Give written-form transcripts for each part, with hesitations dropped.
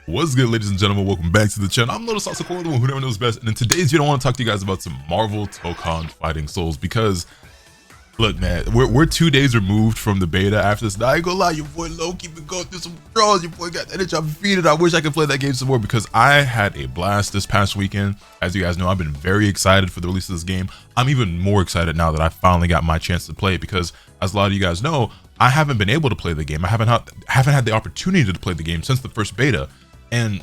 What's good, ladies and gentlemen? Welcome back to the channel. I'm Little Sauce Core, the one who never knows best, and in today's video I want to talk to you guys about some Marvel Tokon fighting souls, because look, man, we're 2 days removed from the beta after this. Now, I ain't gonna lie, your boy Loki been going through some draws. Your boy got that itch. I'm feeding. I wish I could play that game some more because I had a blast this past weekend. As you guys know, I've been very excited for the release of this game. I'm even more excited now that I finally got my chance to play it because, as a lot of you guys know, I haven't been able to play the game. I haven't had the opportunity to play the game since the first beta. And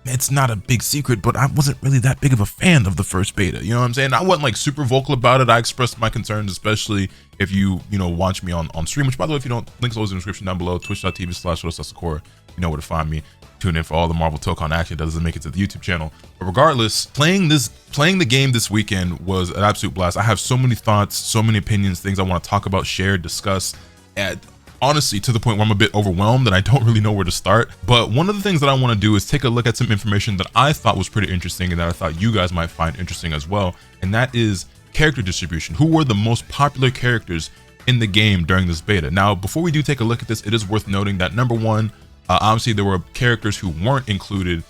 it's not a big secret, but I wasn't really that big of a fan of the first beta. You know what I'm saying? I wasn't like super vocal about it. I expressed my concerns, especially if you watch me on stream, which, by the way, if you don't, links always in the description down below, twitch.tv/LittlesSauceCore. You know where to find me. Tune in for all the Marvel Tokon action that doesn't make it to the YouTube channel. But regardless, playing the game this weekend was an absolute blast. I have so many thoughts, so many opinions, things I want to talk about, share, discuss, and honestly, to the point where I'm a bit overwhelmed and I don't really know where to start. But one of the things that I want to do is take a look at some information that I thought was pretty interesting and that I thought you guys might find interesting as well. And that is character distribution. Who were the most popular characters in the game during this beta? Now, before we do take a look at this, it is worth noting that number one, obviously there were characters who weren't included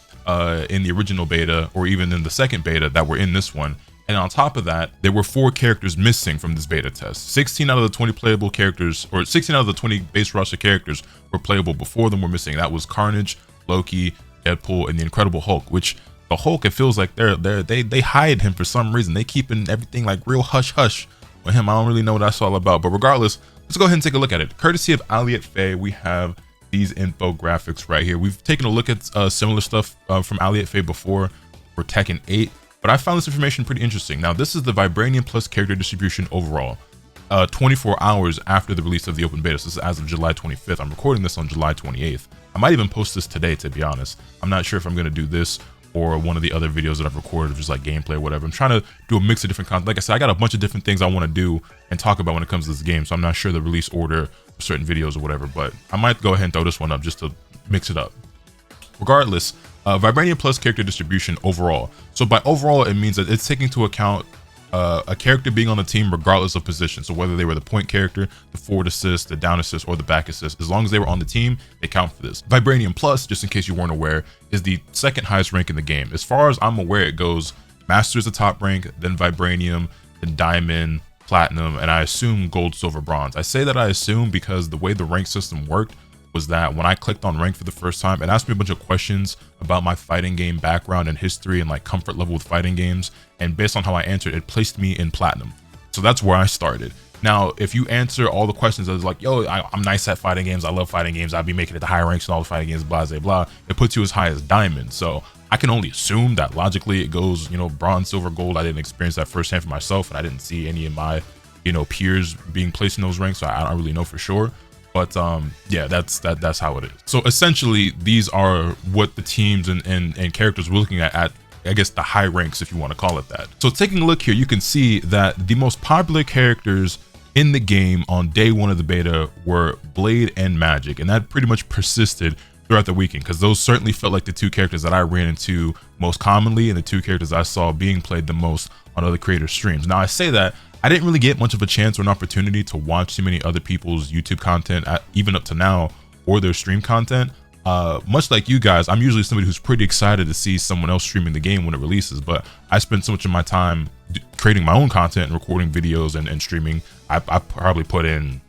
in the original beta or even in the second beta that were in this one. And on top of that, there were 4 characters missing from this beta test. 16 out of the 20 playable characters, or 16 out of the 20 base roster characters were playable. Before them were missing. That was Carnage, Loki, Deadpool, and the Incredible Hulk, which the Hulk, it feels like they hide him for some reason. They keeping everything like real hush-hush with him. I don't really know what that's all about. But regardless, let's go ahead and take a look at it. Courtesy of Elliot Faye, we have these infographics right here. We've taken a look at similar stuff from Elliot Faye before for Tekken 8. But I found this information pretty interesting. Now, this is the Vibranium Plus character distribution overall, 24 hours after the release of the open beta. So this is as of July 25th. I'm recording this on July 28th. I might even post this today, to be honest. I'm not sure if I'm going to do this or one of the other videos that I've recorded, just like gameplay or whatever. I'm trying to do a mix of different content. Like I said, I got a bunch of different things I want to do and talk about when it comes to this game. So I'm not sure the release order of certain videos or whatever, but I might go ahead and throw this one up just to mix it up. Regardless, Vibranium Plus character distribution overall. So by overall, it means that it's taking into account a character being on the team regardless of position. So whether they were the point character, the forward assist, the down assist, or the back assist, as long as they were on the team, they count for this. Vibranium Plus, just in case you weren't aware, is the second highest rank in the game. As far as I'm aware, it goes Master is the top rank, then Vibranium, then Diamond, Platinum, and I assume Gold, Silver, Bronze. I say that I assume because the way the rank system worked was that when I clicked on rank for the first time, it asked me a bunch of questions about my fighting game background and history and like comfort level with fighting games, and based on how I answered, it placed me in Platinum. So that's where I started. Now, if you answer all the questions as like, yo, I'm nice at fighting games, I love fighting games, I'll be making it to higher ranks in all the fighting games, blah blah blah, it puts you as high as Diamond. So I can only assume that logically it goes, Bronze, Silver, Gold. I didn't experience that firsthand for myself, and I didn't see any of my peers being placed in those ranks, so I don't really know for sure. But yeah, that's how it is. So essentially, these are what the teams and characters we're looking at, I guess, the high ranks, if you want to call it that. So taking a look here, you can see that the most popular characters in the game on day 1 of the beta were Blade and Magic, and that pretty much persisted throughout the weekend, because those certainly felt like the 2 characters that I ran into most commonly and the 2 characters I saw being played the most on other creators' streams. Now, I say that I didn't really get much of a chance or an opportunity to watch too many other people's YouTube content, even up to now, or their stream content. Much like you guys, I'm usually somebody who's pretty excited to see someone else streaming the game when it releases, but I spend so much of my time creating my own content and recording videos and streaming. I probably put in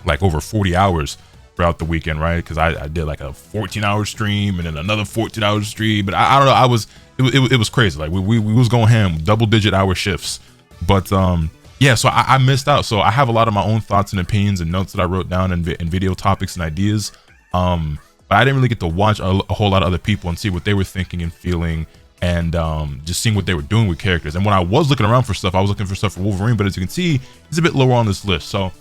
like over 40 hours throughout the weekend, right? Because I did like a 14-hour stream and then another 14-hour stream, but I don't know, it was crazy. Like we was going ham, double-digit hour shifts. But yeah, so I missed out. So I have a lot of my own thoughts and opinions and notes that I wrote down and video topics and ideas. But I didn't really get to watch a whole lot of other people and see what they were thinking and feeling, and just seeing what they were doing with characters. And when I was looking around for stuff, I was looking for stuff for Wolverine, but as you can see, he's a bit lower on this list. So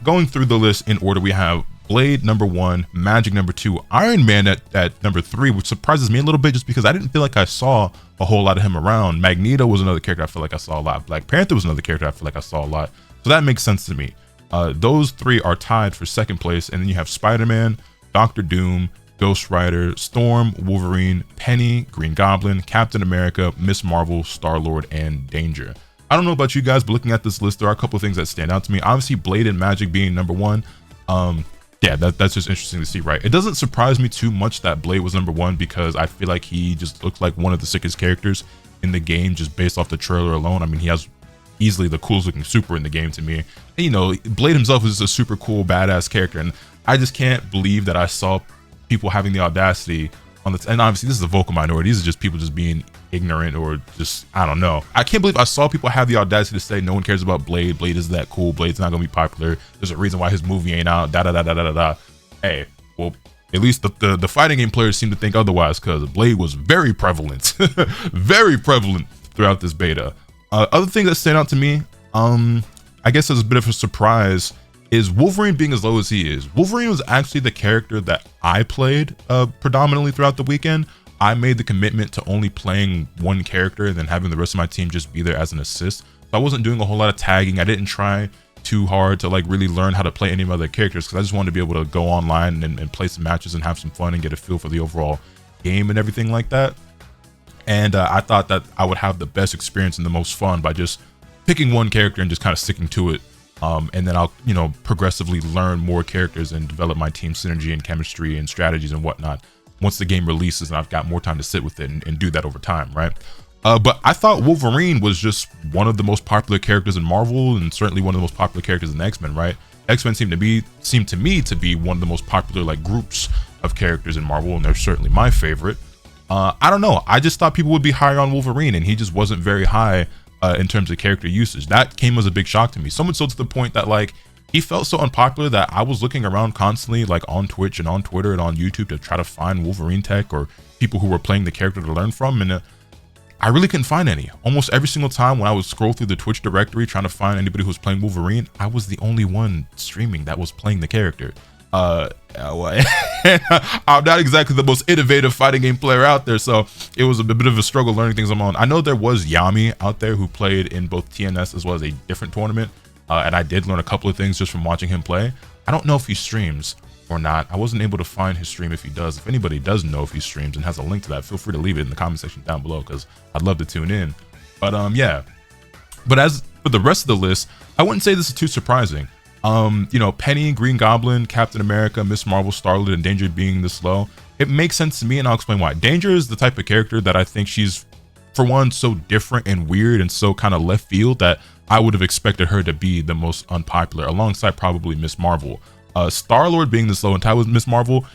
going through the list in order, we have Blade number 1, Magic number 2, Iron Man at number 3, which surprises me a little bit just because I didn't feel like I saw a whole lot of him around. Magneto was another character I feel like I saw a lot. Black Panther was another character I feel like I saw a lot. So that makes sense to me. Those 3 are tied for 2nd place, and then you have Spider-Man, Doctor Doom, Ghost Rider, Storm, Wolverine, Penny, Green Goblin, Captain America, Miss Marvel, Star-Lord, and Danger. I don't know about you guys, but looking at this list, there are a couple of things that stand out to me. Obviously, Blade and Magic being number 1. yeah, that's just interesting to see, right? It doesn't surprise me too much that Blade was #1 because I feel like he just looks like one of the sickest characters in the game just based off the trailer alone. I mean, he has easily the coolest looking super in the game to me. And, you know, Blade himself is just a super cool, badass character, and I just can't believe that I saw people having the audacity on the and obviously this is a vocal minority. These are just people just being ignorant or just, I don't know. I can't believe I saw people have the audacity to say no one cares about Blade. Blade is that cool. Blade's not gonna be popular. There's a reason why his movie ain't out. Da da da da da da. Hey, well, at least the fighting game players seem to think otherwise because Blade was very prevalent, very prevalent throughout this beta. Other things that stand out to me, I guess as a bit of a surprise, is Wolverine being as low as he is. Wolverine was actually the character that I played predominantly throughout the weekend. I made the commitment to only playing one character and then having the rest of my team just be there as an assist. So I wasn't doing a whole lot of tagging. I didn't try too hard to like really learn how to play any of my other characters because I just wanted to be able to go online and play some matches and have some fun and get a feel for the overall game and everything like that. And I thought that I would have the best experience and the most fun by just picking one character and just kind of sticking to it. And then I'll, you know, progressively learn more characters and develop my team synergy and chemistry and strategies and whatnot once the game releases and I've got more time to sit with it and do that over time, right? But I thought Wolverine was just one of the most popular characters in Marvel and certainly one of the most popular characters in X-Men, right? X-Men seem to me to be one of the most popular like groups of characters in Marvel, and they're certainly my favorite. I don't know. I just thought people would be higher on Wolverine, and he just wasn't very high in terms of character usage. That came as a big shock to me. So much so to the point that like he felt so unpopular that I was looking around constantly, like on Twitch and on Twitter and on YouTube, to try to find Wolverine tech or people who were playing the character to learn from, and I really couldn't find any. Almost every single time when I would scroll through the Twitch directory trying to find anybody who was playing Wolverine, I was the only one streaming that was playing the character. I'm not exactly the most innovative fighting game player out there, so it was a bit of a struggle learning things on my own. I know there was Yami out there who played in both TNS as well as a different tournament, and I did learn a couple of things just from watching him play. I don't know if he streams or not. I wasn't able to find his stream if he does. If anybody does know if he streams and has a link to that, feel free to leave it in the comment section down below because I'd love to tune in. But yeah. But as for the rest of the list, I wouldn't say this is too surprising. You know, Penny, Green Goblin, Captain America, Miss Marvel, Star-Lord, and Danger being this low, it makes sense to me, and I'll explain why. Danger is the type of character that I think she's, for one, so different and weird and so kind of left field that I would have expected her to be the most unpopular, alongside probably Miss Marvel. Star-Lord being this low and tied with Miss Marvel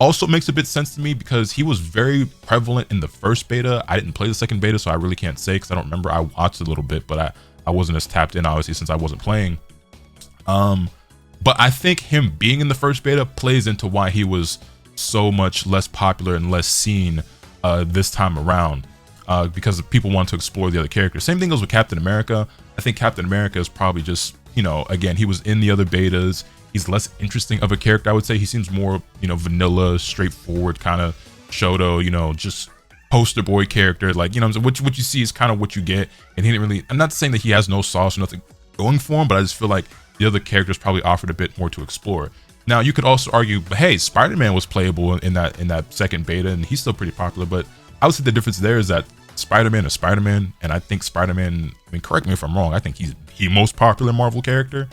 also makes a bit sense to me because he was very prevalent in the first beta. I didn't play the second beta, so I really can't say because I don't remember. I watched a little bit, but I wasn't as tapped in, obviously, since I wasn't playing. But I think him being in the first beta plays into why he was so much less popular and less seen this time around, because people want to explore the other characters. Same thing goes with Captain America. I think Captain America is probably just, you know, again, he was in the other betas. He's less interesting of a character, I would say. He seems more, you know, vanilla, straightforward kind of Shoto, you know, just poster boy character. Like, you know, what you see is kind of what you get. And he didn't really, I'm not saying that he has no sauce or nothing going for him, but I just feel like the other characters probably offered a bit more to explore. Now, you could also argue, hey, Spider-Man was playable in that second beta, and he's still pretty popular. But I would say the difference there is that Spider-Man is Spider-Man, and I think Spider-Man, I mean, correct me if I'm wrong, I think he's the most popular Marvel character.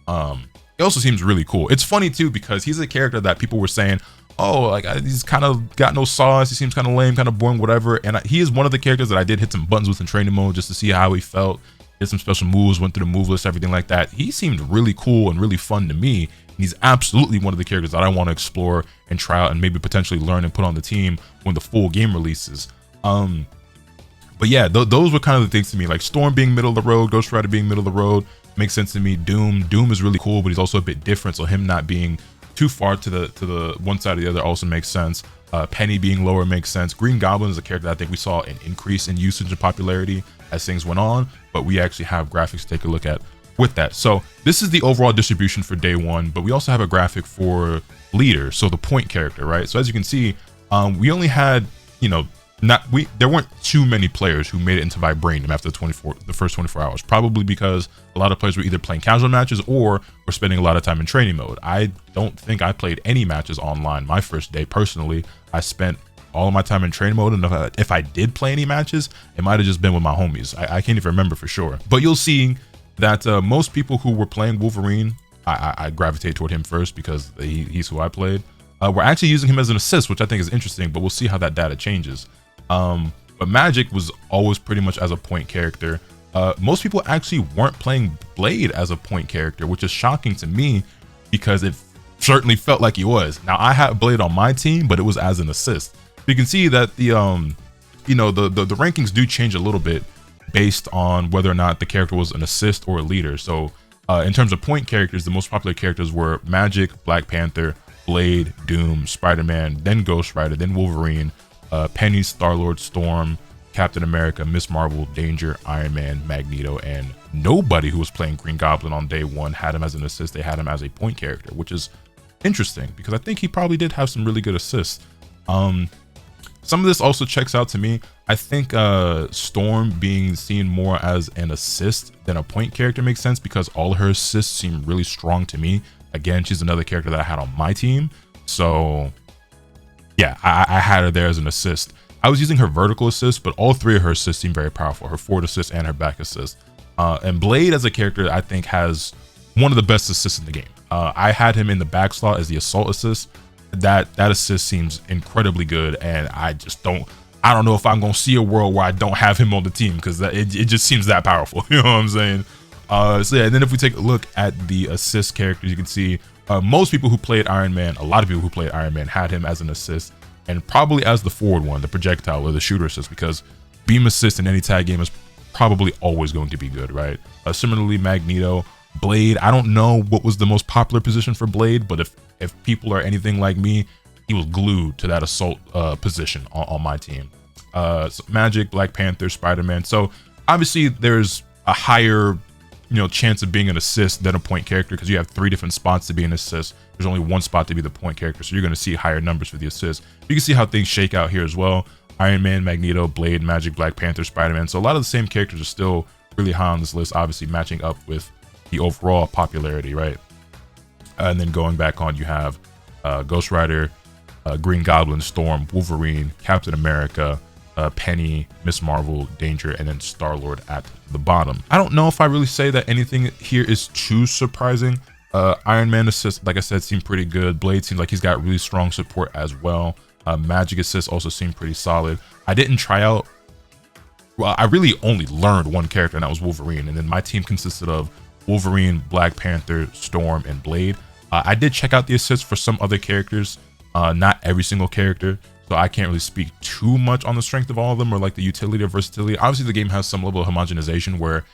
It also seems really cool. It's funny too because he's a character that people were saying, oh, like he's kind of got no sauce, he seems kind of lame, kind of boring, whatever. And he is one of the characters that I did hit some buttons with in training mode just to see how he felt. Did some special moves, went through the move list, everything like that. He seemed really cool and really fun to me. And he's absolutely one of the characters that I want to explore and try out and maybe potentially learn and put on the team when the full game releases. But yeah, those were kind of the things to me. Like Storm being middle of the road, Ghost Rider being middle of the road makes sense to me. Doom is really cool, but he's also a bit different. So him not being too far to the one side or the other also makes sense. Penny being lower makes sense. Green Goblin is a character that I think we saw an increase in usage and popularity as things went on, but we actually have graphics to take a look at with that. So this is the overall distribution for day one, but we also have a graphic for leader, so the point character, right? So as you can see, we only had, you know, there weren't too many players who made it into Vibranium after the first 24 hours, probably because a lot of players were either playing casual matches or were spending a lot of time in training mode. I don't think I played any matches online my first day personally. I spent all of my time in training mode, and if I did play any matches, it might have just been with my homies. I can't even remember for sure. But you'll see that most people who were playing Wolverine I gravitate toward him first because he's who I played. We're actually using him as an assist, which I think is interesting, but we'll see how that data changes. But Magic was always pretty much as a point character. Most people actually weren't playing Blade as a point character, which is shocking to me because it certainly felt like he was. Now I had Blade on my team, but it was as an assist. You can see that the the rankings do change a little bit based on whether or not the character was an assist or a leader. So in terms of point characters, the most popular characters were Magic, Black Panther, Blade, Doom, Spider-Man, then Ghost Rider, then Wolverine, Penny, Star-Lord, Storm, Captain America, Miss Marvel, Danger, Iron Man, Magneto, and nobody who was playing Green Goblin on day one had him as an assist. They had him as a point character, which is interesting because I think he probably did have some really good assists. Some of this also checks out to me. I think Storm being seen more as an assist than a point character makes sense because all her assists seem really strong to me. Again, she's another character that I had on my team. So yeah, I had her there as an assist. I was using her vertical assist, but all three of her assists seem very powerful. Her forward assist and her back assist. And Blade as a character, I think has one of the best assists in the game. I had him in the back slot as the assault assist. That assist seems incredibly good, and I don't know if I'm gonna see a world where I don't have him on the team because it just seems that powerful. You know what I'm saying? So yeah, and then if we take a look at the assist characters, you can see most people who played Iron Man, a lot of people who played Iron Man had him as an assist, and probably as the forward one, the projectile or the shooter assist, because beam assist in any tag game is probably always going to be good, right? Similarly, Magneto, Blade, I don't know what was the most popular position for Blade, but if people are anything like me, he was glued to that assault position on my team. So Magic, Black Panther, Spider-Man. So obviously there's a higher chance of being an assist than a point character because you have 3 different spots to be an assist. There's only 1 spot to be the point character, so you're going to see higher numbers for the assist. You can see how things shake out here as well. Iron Man, Magneto, Blade, Magic, Black Panther, Spider-Man. So a lot of the same characters are still really high on this list, obviously matching up with the overall popularity, right? And then going back on, you have Ghost Rider, Green Goblin, Storm, Wolverine, Captain America, Penny, Miss Marvel, Danger, and then Star-Lord at the bottom. I don't know if I really say that anything here is too surprising. Iron Man assist, like I said, seemed pretty good. Blade seems like he's got really strong support as well. Magic assist also seemed pretty solid. I didn't try out, well, I really only learned one character, and that was Wolverine, and then my team consisted of Wolverine, Black Panther, Storm, and Blade. I did check out the assists for some other characters, not every single character, so I can't really speak too much on the strength of all of them or like the utility or versatility. Obviously, the game has some level of homogenization where,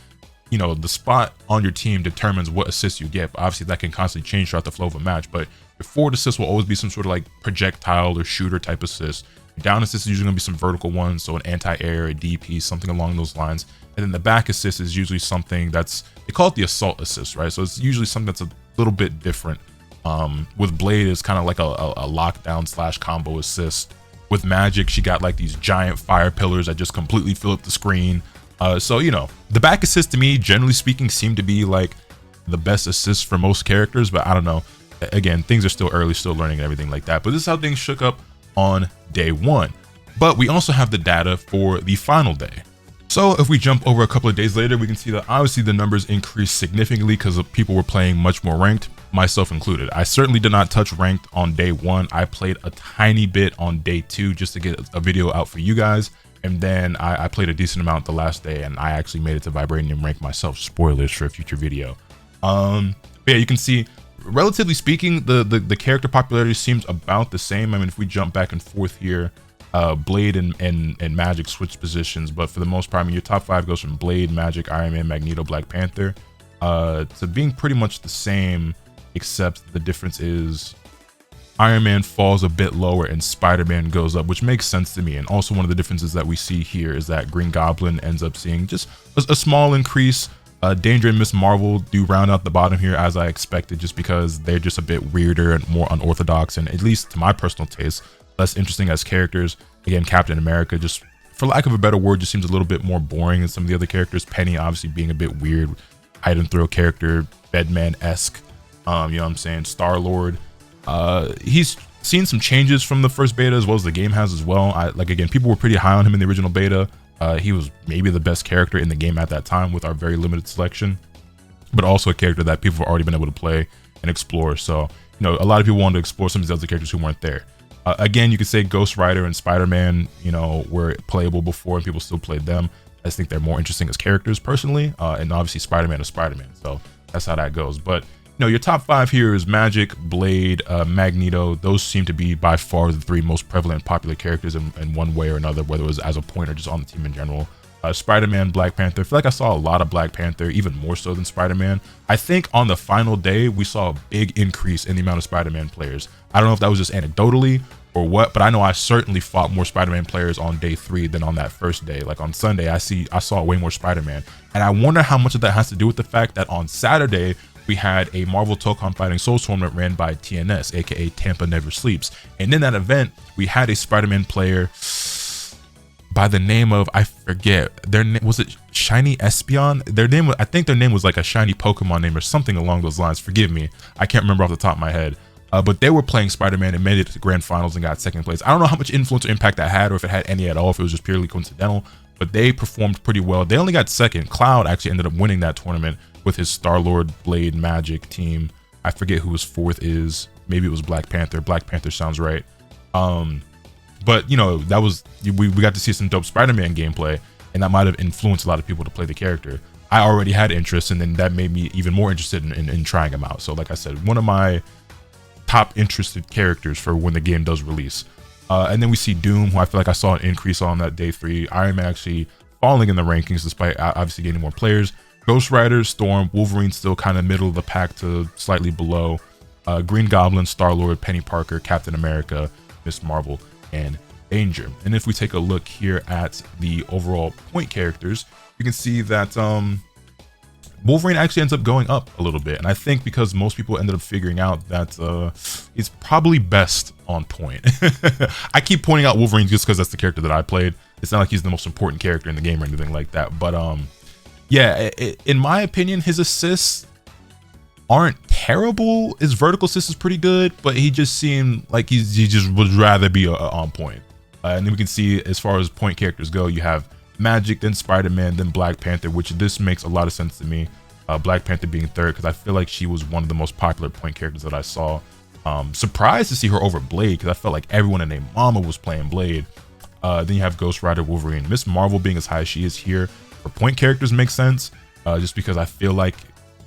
the spot on your team determines what assists you get. But obviously, that can constantly change throughout the flow of a match. But your forward assist will always be some sort of like projectile or shooter type assist. Your down assist is usually going to be some vertical ones, so an anti-air, a DP, something along those lines. And then the back assist is usually something they call it the assault assist, right? So it's usually something that's a little bit different. With Blade, it's kind of like a lockdown / combo assist. With Magic, she got like these giant fire pillars that just completely fill up the screen. So the back assist to me, generally speaking, seemed to be like the best assist for most characters, but I don't know. Again, things are still early, still learning and everything like that. But this is how things shook up on day one. But we also have the data for the final day. So if we jump over a couple of days later, we can see that obviously the numbers increased significantly because people were playing much more ranked, myself included. I certainly did not touch ranked on day one. I played a tiny bit on day 2 just to get a video out for you guys. And then I played a decent amount the last day, and I actually made it to Vibranium rank myself. Spoilers for a future video. But yeah, you can see, relatively speaking, the character popularity seems about the same. I mean, if we jump back and forth here, Blade and Magic switch positions, but for the most part, I mean, your top 5 goes from Blade, Magic, Iron Man, Magneto, Black Panther, to being pretty much the same, except the difference is Iron Man falls a bit lower and Spider-Man goes up, which makes sense to me. And also one of the differences that we see here is that Green Goblin ends up seeing just a small increase. Danger and Miss Marvel do round out the bottom here as I expected, just because they're just a bit weirder and more unorthodox, and at least to my personal taste, less interesting as characters. Again, Captain America, just for lack of a better word, just seems a little bit more boring than some of the other characters. Penny obviously being a bit weird, hide and throw character, Bedman-esque. You know what I'm saying? Star-Lord. He's seen some changes from the first beta as well as the game has as well. Again, people were pretty high on him in the original beta. He was maybe the best character in the game at that time with our very limited selection, but also a character that people have already been able to play and explore. So, you know, a lot of people wanted to explore some of these other characters who weren't there. Again, you could say Ghost Rider and Spider-Man, you know, were playable before and people still played them. I just think they're more interesting as characters personally. And obviously Spider-Man is Spider-Man. So that's how that goes. But, you know, your top 5 here is Magic, Blade, Magneto. Those seem to be by far the 3 most prevalent popular characters in one way or another, whether it was as a point or just on the team in general. Spider-Man, Black Panther. I feel like I saw a lot of Black Panther, even more so than Spider-Man. I think on the final day, we saw a big increase in the amount of Spider-Man players. I don't know if that was just anecdotally or what, but I know I certainly fought more Spider-Man players on day 3 than on that first day. Like on Sunday, I saw way more Spider-Man. And I wonder how much of that has to do with the fact that on Saturday, we had a Marvel Tokon Fighting Souls tournament ran by TNS, aka Tampa Never Sleeps. And in that event, we had a Spider-Man player by the name of, I forget, their name, was it Shiny Espeon? Their name, I think their name was like a shiny Pokemon name or something along those lines. Forgive me, I can't remember off the top of my head. But they were playing Spider-Man and made it to the grand finals and got second place. I don't know how much influence or impact that had, or if it had any at all, if it was just purely coincidental, but they performed pretty well. They only got second. Cloud actually ended up winning that tournament with his Star-Lord, Blade, Magic team. I forget who his 4th is. Maybe it was Black Panther. Black Panther sounds right. But, you know, that was, we got to see some dope Spider-Man gameplay, and that might have influenced a lot of people to play the character. I already had interest, and then that made me even more interested in trying him out. So like I said, one of my top interested characters for when the game does release. And then we see Doom, who I feel like I saw an increase on that day 3. Iron Man actually falling in the rankings despite obviously getting more players. Ghost Rider, Storm, Wolverine still kind of middle of the pack to slightly below. Green Goblin, Star-Lord, Penny Parker, Captain America, Miss Marvel, and Danger. And if we take a look here at the overall point characters, you can see that Wolverine actually ends up going up a little bit. And I think because most people ended up figuring out that he's probably best on point. I keep pointing out Wolverine just because that's the character that I played. It's not like he's the most important character in the game or anything like that. But yeah, in my opinion, his assists aren't terrible. His vertical assist is pretty good, but he just seemed like he just would rather be on point. And then we can see as far as point characters go, you have Magic, then Spider-Man, then Black Panther, which this makes a lot of sense to me. Black Panther being 3rd because I feel like she was one of the most popular point characters that I saw. Surprised to see her over Blade because I felt like everyone in their mama was playing Blade. Then you have Ghost Rider, Wolverine. Miss Marvel being as high as she is here for point characters makes sense, just because I feel like,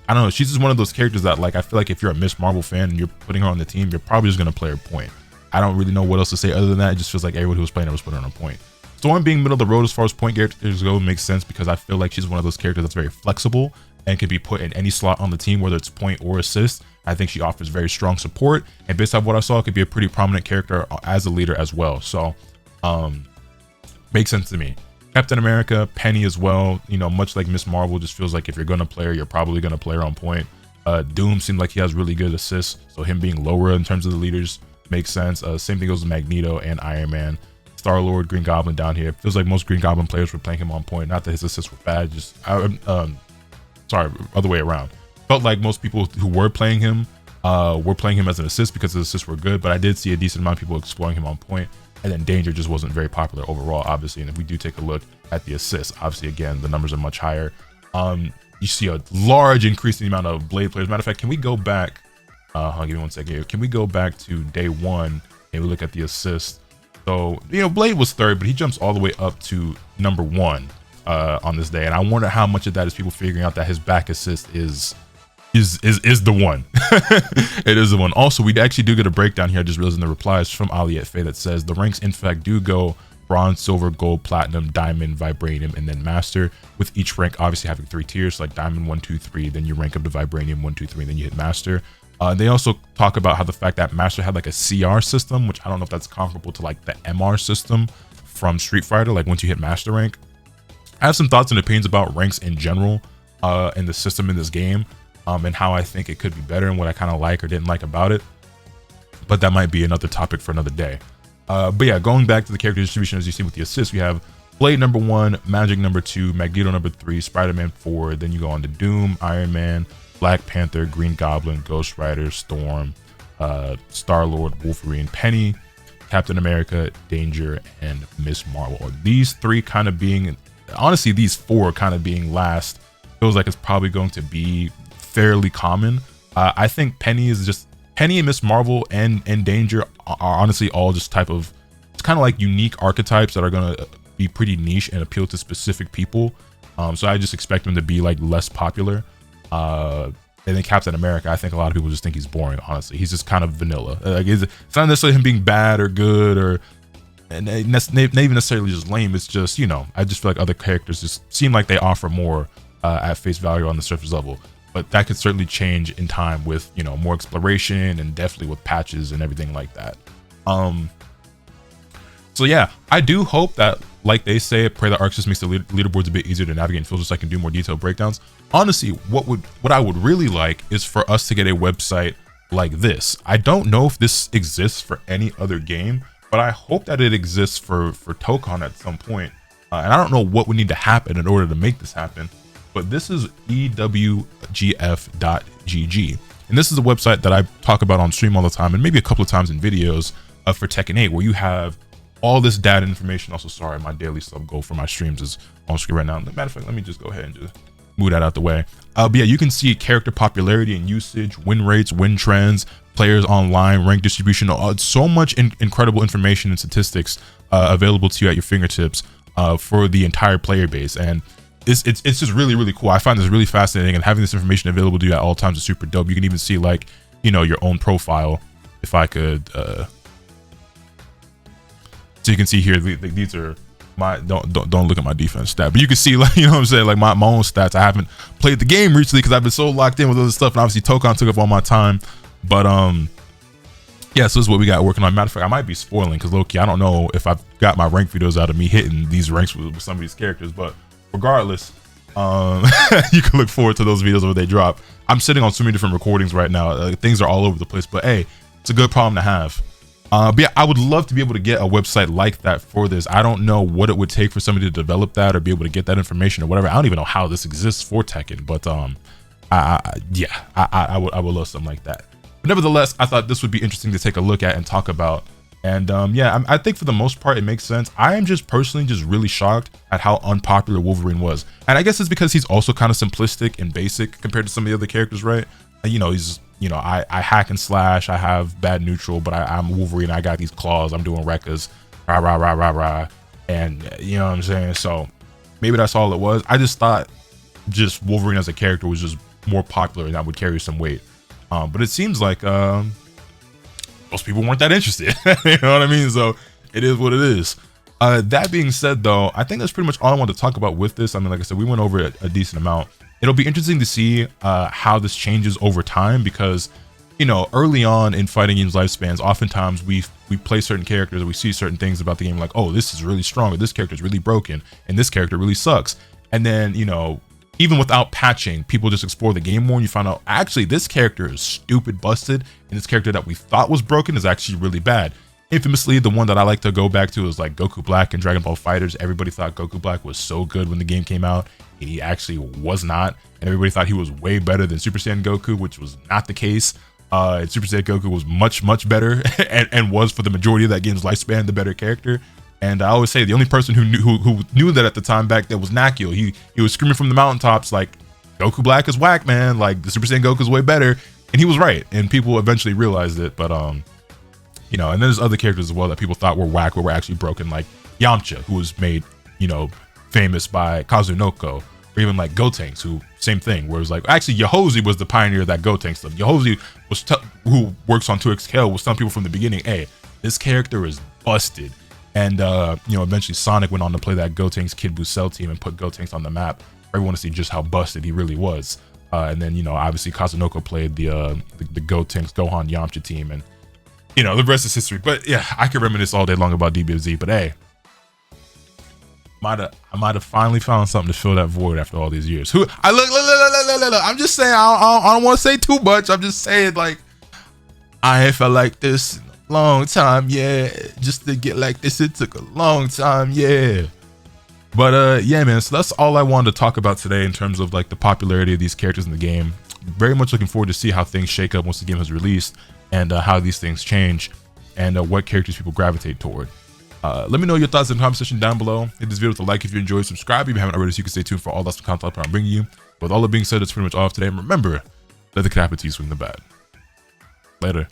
I don't know, she's just one of those characters that, like, I feel like if you're a Miss Marvel fan and you're putting her on the team, you're probably just going to play her point. I don't really know what else to say other than that. It just feels like everyone who was playing her was putting her on a point. Storm being middle of the road as far as point characters go makes sense because I feel like she's one of those characters that's very flexible and can be put in any slot on the team, whether it's point or assist. I think she offers very strong support, and based off what I saw, it could be a pretty prominent character as a leader as well. So makes sense to me. Captain America, Penny as well, you know, much like Miss Marvel, just feels like if you're going to play her, you're probably going to play her on point. Doom seemed like he has really good assists, so him being lower in terms of the leaders makes sense. Same thing goes with Magneto and Iron Man. Star-Lord, Green Goblin down here. Feels like most Green Goblin players were playing him on point. Not that his assists were bad, just sorry, other way around. Felt like most people who were playing him as an assist because his assists were good, but I did see a decent amount of people exploring him on point. And then Danger just wasn't very popular overall, obviously. And if we do take a look at the assists, obviously, again, the numbers are much higher. You see a large increase in the amount of Blade players. Matter of fact, can we go back? Give me one second here. Can we go back to day 1 and we look at the assists? So, you know, Blade was 3rd, but he jumps all the way up to number 1 on this day. And I wonder how much of that is people figuring out that his back assist is the one. It is the one. Also, we actually do get a breakdown here. I just realized in the replies from Ali at Faye that says the ranks in fact do go bronze, silver, gold, platinum, diamond, vibranium, and then master, with each rank obviously having 3 tiers, like diamond 1, 2, 3, then you rank up to vibranium 1, 2, 3, and then you hit master. They also talk about how the fact that master had like a CR system, which I don't know if that's comparable to like the MR system from Street Fighter, like once you hit master rank. I have some thoughts and opinions about ranks in general and the system in this game, and how I think it could be better and what I kind of like or didn't like about it. But that might be another topic for another day. But yeah, going back to the character distribution, as you see with the assists, we have Blade number 1, Magic number 2, Magneto number 3, Spider-Man 4, then you go on to Doom, Iron Man, Black Panther, Green Goblin, Ghost Rider, Storm, Star-Lord, Wolverine, Penny, Captain America, Danger, and Miss Marvel. These 3 kind of being, honestly, these 4 kind of being last, feels like it's probably going to be fairly common. I think Penny and Miss Marvel and Danger are honestly all just type of, it's kind of like unique archetypes that are gonna be pretty niche and appeal to specific people. So I just expect them to be like less popular. And then Captain America, I think a lot of people just think he's boring. Honestly, he's just kind of vanilla. Like it's not necessarily him being bad or good or not even necessarily just lame. It's just, you know, I just feel like other characters just seem like they offer more at face value on the surface level. But that could certainly change in time with, you know, more exploration and definitely with patches and everything like that. So yeah, I do hope that, like they say, pray that Arxis makes the leaderboards a bit easier to navigate and filter so I can do more detailed breakdowns. Honestly, what I would really like is for us to get a website like this. I don't know if this exists for any other game, but I hope that it exists for Tokon at some point. And I don't know what would need to happen in order to make this happen, but this is ewgf.gg. And this is a website that I talk about on stream all the time and maybe a couple of times in videos for Tekken 8, where you have all this data information. Also, sorry, my daily sub goal for my streams is on screen right now. Matter of fact, let me just go ahead and just move that out the way. But yeah, you can see character popularity and usage, win rates, win trends, players online, rank distribution, so much incredible information and statistics available to you at your fingertips for the entire player base. And it's just really, really cool. I find this really fascinating, and having this information available to you at all times is super dope. You can even see, like, you know, your own profile. If I could, so you can see here, these are my, don't look at my defense stat, but you can see, like, you know what I'm saying, like my own stats. I haven't played the game recently because I've been so locked in with other stuff, and obviously Tokon took up all my time. But yeah, so this is what we got working on. Matter of fact, I might be spoiling because low-key, I don't know if I've got my rank videos out of me hitting these ranks with some of these characters, but regardless, you can look forward to those videos when they drop. I'm sitting on so many different recordings right now. Things are all over the place, but hey, it's a good problem to have. But yeah, I would love to be able to get a website like that for this. I don't know what it would take for somebody to develop that or be able to get that information or whatever. I don't even know how this exists for Tekken, but yeah, I would love something like that. But nevertheless, I thought this would be interesting to take a look at and talk about. And yeah, I think for the most part, it makes sense. I am just personally just really shocked at how unpopular Wolverine was. And I guess it's because he's also kind of simplistic and basic compared to some of the other characters, right? You know, he's, you know, I hack and slash, I have bad neutral, but I'm Wolverine, I got these claws, I'm doing Rekkas, rah, rah, rah, rah, rah. And you know what I'm saying? So maybe that's all it was. I just thought just Wolverine as a character was just more popular and that would carry some weight. But it seems like most people weren't that interested. You know what I mean? So it is what it is. That being said, though, I think that's pretty much all I wanted to talk about with this. I mean, like I said, we went over a decent amount. It'll be interesting to see how this changes over time, because, you know, early on in fighting games lifespans, oftentimes we play certain characters or we see certain things about the game like, oh, this is really strong, or this character is really broken, and this character really sucks. And then, you know, even without patching, people just explore the game more and you find out, actually, this character is stupid busted, and this character that we thought was broken is actually really bad. Infamously, the one that I like to go back to is like Goku Black and Dragon Ball FighterZ. Everybody thought Goku Black was so good when the game came out, and he actually was not. And everybody thought he was way better than Super Saiyan Goku, which was not the case. And Super Saiyan Goku was much, much better and was, for the majority of that game's lifespan, the better character. And I always say the only person who knew that at the time back then was Nakio. He was screaming from the mountaintops like, Goku Black is whack, man. Like, the Super Saiyan Goku is way better. And he was right. And people eventually realized it. But you know, and there's other characters as well that people thought were whack, but were actually broken, like Yamcha, who was made, you know, famous by Kazunoko, or even like Gotenks, who, same thing, where it was like, actually, Yohozi was the pioneer of that Gotenks stuff. Yohozi was, who works on 2XKL, was telling people from the beginning, hey, this character is busted. And, you know, eventually Sonic went on to play that Gotenks Kid Buu Cell team and put Gotenks on the map for everyone to see just how busted he really was. And then, you know, obviously Kazunoko played the Gotenks Gohan Yamcha team, and, you know, the rest is history. But yeah, I could reminisce all day long about DBFZ, but hey, I might have finally found something to fill that void after all these years. Look, I'm just saying, I don't want to say too much. I'm just saying, like, I ain't felt like this in a long time, yeah. Just to get like this, it took a long time, yeah. But yeah, man, so that's all I wanted to talk about today in terms of like the popularity of these characters in the game. Very much looking forward to see how things shake up once the game is released, and how these things change, and what characters people gravitate toward. Let me know your thoughts in the comment section down below. Hit this video with a like if you enjoyed, subscribe if you haven't already, so you can stay tuned for all that content I'm bringing you. With all that being said, that's pretty much all of today. And remember, let the capital swing the bat. Later.